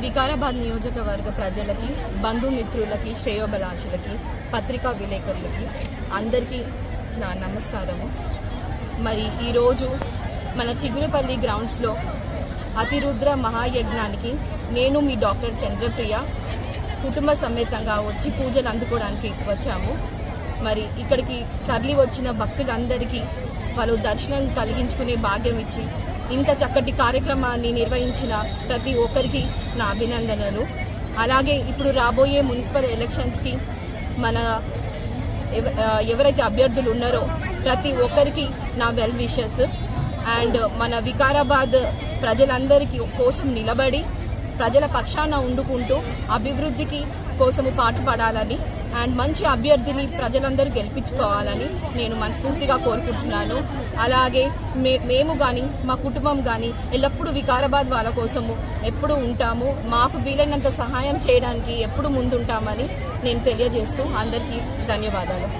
వికారాబాద్ నియోజకవర్గ ప్రజలకి, బంధుమిత్రులకి, శ్రేయోభిలాషులకి, పత్రికా విలేకరులకి అందరికీ నా నమస్కారము. మరి ఈరోజు మన చిగురుపల్లి గ్రౌండ్స్లో అతిరుద్ర మహాయజ్ఞానికి నేను మీ డాక్టర్ చంద్రప్రియ కుటుంబ సమేతంగా వచ్చి పూజలు అందుకోవడానికి వచ్చాము. మరి ఇక్కడికి తరలి వచ్చిన భక్తులందరికీ వాళ్ళు దర్శనం కలిగించుకునే భాగ్యం ఇచ్చి ఇంత చక్కటి కార్యక్రమాన్ని నిర్వహించిన ప్రతి ఒక్కరికి నా అభినందనలు. అలాగే ఇప్పుడు రాబోయే మున్సిపల్ ఎలక్షన్స్కి మన ఎవరైతే అభ్యర్థులు ఉన్నారో ప్రతి ఒక్కరికి నా వెల్ విషెస్. అండ్ మన వికారాబాద్ ప్రజలందరికీ కోసం నిలబడి ప్రజల పక్షాన ఉండుకుంటూ అభివృద్ధికి కోసము పాటుపడాలని అండ్ మంచి అభ్యర్థిని ప్రజలందరూ గెలిపించుకోవాలని నేను మనస్ఫూర్తిగా కోరుకుంటున్నాను. అలాగే మేము కానీ మా కుటుంబం కానీ ఎల్లప్పుడూ వికారాబాద్ వాళ్ళ కోసము ఎప్పుడూ ఉంటాము. మాకు వీలైనంత సహాయం చేయడానికి ఎప్పుడు ముందుంటామని నేను తెలియజేస్తూ అందరికీ ధన్యవాదాలు.